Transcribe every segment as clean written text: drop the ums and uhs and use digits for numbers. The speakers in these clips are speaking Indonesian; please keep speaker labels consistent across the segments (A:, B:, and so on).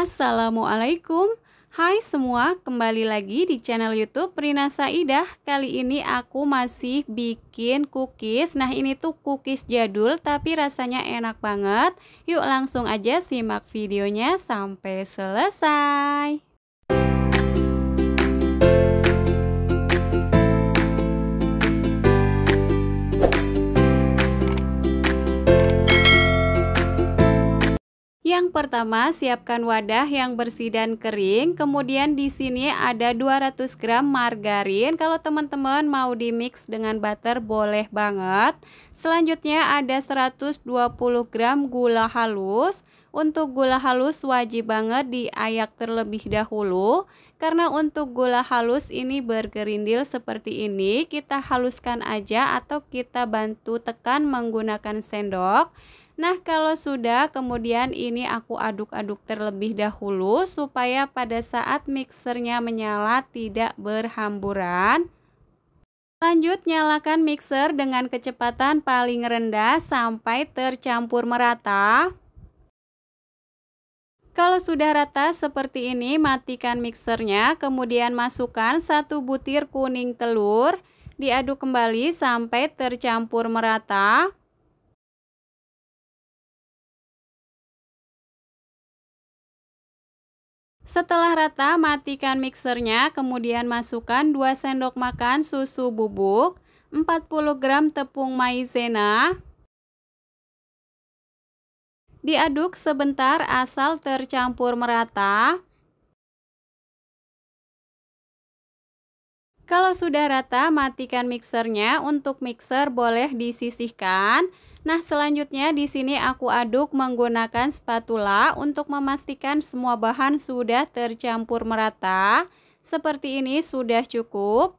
A: Assalamualaikum. Hai semua, kembali lagi di channel YouTube Rina Saidah. Kali ini aku masih bikin cookies. Nah, ini tuh cookies jadul tapi rasanya enak banget. Yuk langsung aja simak videonya sampai selesai. Yang pertama, siapkan wadah yang bersih dan kering. Kemudian di sini ada 200 gram margarin. Kalau teman-teman mau di mix dengan butter boleh banget. Selanjutnya ada 120 gram gula halus. Untuk gula halus wajib banget diayak terlebih dahulu. Karena untuk gula halus ini bergerindil seperti ini, kita haluskan aja atau kita bantu tekan menggunakan sendok. Nah, kalau sudah, kemudian ini aku aduk-aduk terlebih dahulu supaya pada saat mixernya menyala tidak berhamburan. Lanjut, nyalakan mixer dengan kecepatan paling rendah sampai tercampur merata. Kalau sudah rata seperti ini, matikan mixernya, kemudian masukkan 1 butir kuning telur, diaduk kembali sampai tercampur merata. Setelah rata, matikan mixernya, kemudian masukkan 2 sendok makan susu bubuk, 40 gram tepung maizena. Diaduk sebentar asal tercampur merata. Kalau sudah rata, matikan mixernya. Untuk mixer boleh disisihkan. Nah, selanjutnya di sini aku aduk menggunakan spatula untuk memastikan semua bahan sudah tercampur merata. Seperti ini sudah cukup.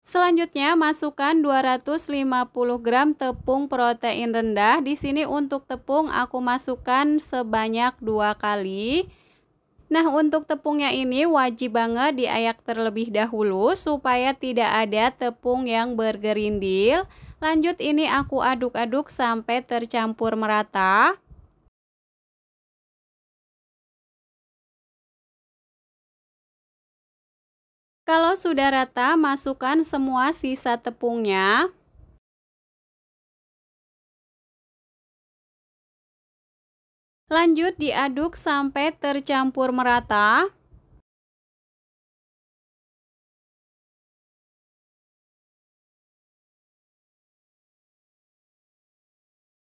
A: Selanjutnya masukkan 250 gram tepung protein rendah. Di sini untuk tepung aku masukkan sebanyak 2 kali. Nah, untuk tepungnya ini wajib banget diayak terlebih dahulu supaya tidak ada tepung yang bergerindil. Lanjut, ini aku aduk-aduk sampai tercampur merata. Kalau sudah rata, masukkan semua sisa tepungnya. Lanjut, diaduk sampai tercampur merata.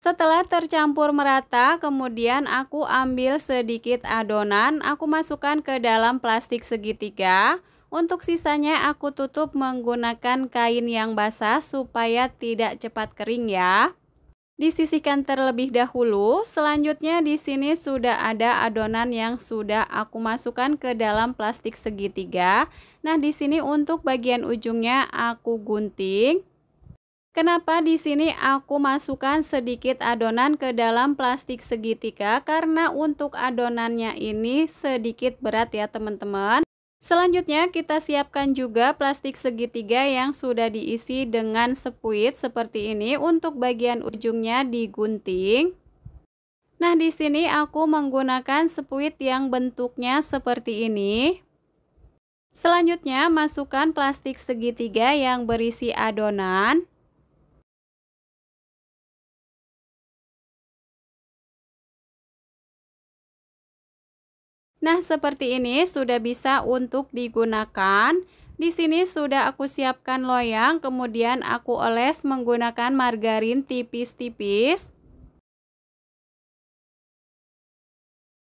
A: Setelah tercampur merata, kemudian aku ambil sedikit adonan, aku masukkan ke dalam plastik segitiga. Untuk sisanya aku tutup menggunakan kain yang basah supaya tidak cepat kering ya. Disisihkan terlebih dahulu. Selanjutnya di sini sudah ada adonan yang sudah aku masukkan ke dalam plastik segitiga. Nah, di sini untuk bagian ujungnya aku gunting. Kenapa di sini aku masukkan sedikit adonan ke dalam plastik segitiga? Karena untuk adonannya ini sedikit berat ya teman-teman. Selanjutnya kita siapkan juga plastik segitiga yang sudah diisi dengan sepuit seperti ini. Untuk bagian ujungnya digunting. Nah, di sini aku menggunakan sepuit yang bentuknya seperti ini. Selanjutnya masukkan plastik segitiga yang berisi adonan. Nah, seperti ini sudah bisa untuk digunakan. Di sini sudah aku siapkan loyang, kemudian aku oles menggunakan margarin tipis-tipis.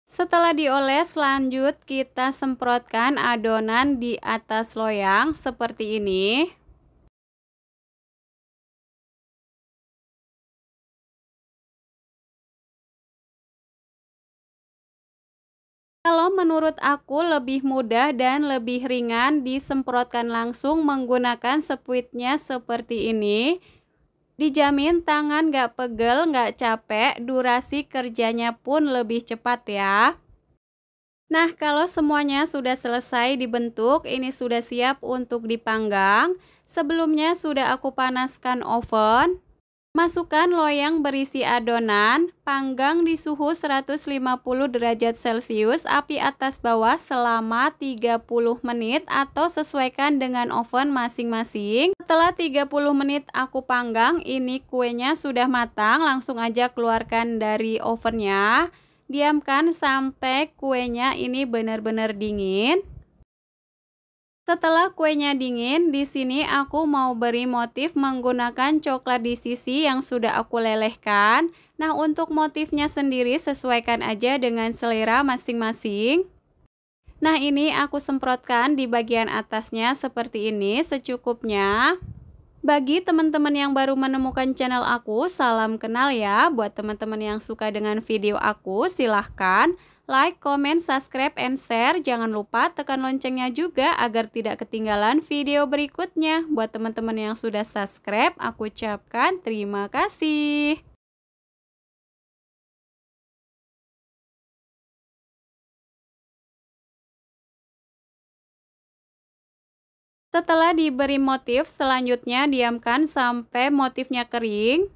A: Setelah dioles, lanjut kita semprotkan adonan di atas loyang seperti ini. Kalau menurut aku lebih mudah dan lebih ringan disemprotkan langsung menggunakan sepuitnya seperti ini. Dijamin tangan gak pegel, gak capek, durasi kerjanya pun lebih cepat ya. Nah, kalau semuanya sudah selesai dibentuk, ini sudah siap untuk dipanggang. Sebelumnya sudah aku panaskan oven. Masukkan loyang berisi adonan, panggang di suhu 150 derajat Celcius, api atas bawah selama 30 menit atau sesuaikan dengan oven masing-masing. Setelah 30 menit aku panggang, ini kuenya sudah matang, langsung aja keluarkan dari ovennya. Diamkan sampai kuenya ini benar-benar dingin. Setelah kuenya dingin, di sini aku mau beri motif menggunakan coklat di sisi yang sudah aku lelehkan. Nah, untuk motifnya sendiri sesuaikan aja dengan selera masing-masing. Nah, ini aku semprotkan di bagian atasnya seperti ini secukupnya. Bagi teman-teman yang baru menemukan channel aku, salam kenal ya. Buat teman-teman yang suka dengan video aku, silahkan like, comment, subscribe, and share. Jangan lupa tekan loncengnya juga agar tidak ketinggalan video berikutnya. Buat teman-teman yang sudah subscribe, aku ucapkan terima kasih. Setelah diberi motif, selanjutnya diamkan sampai motifnya kering.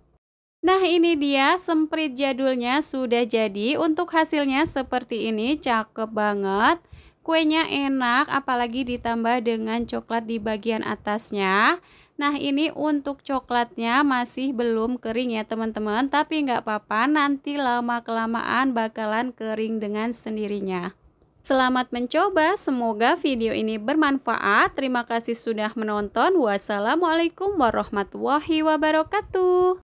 A: Nah, ini dia semprit jadulnya sudah jadi. Untuk hasilnya seperti ini, cakep banget. Kuenya enak, apalagi ditambah dengan coklat di bagian atasnya. Nah, ini untuk coklatnya masih belum kering ya teman-teman, tapi nggak apa-apa, nanti lama-kelamaan bakalan kering dengan sendirinya. Selamat mencoba, semoga video ini bermanfaat. Terima kasih sudah menonton. Wassalamualaikum warahmatullahi wabarakatuh.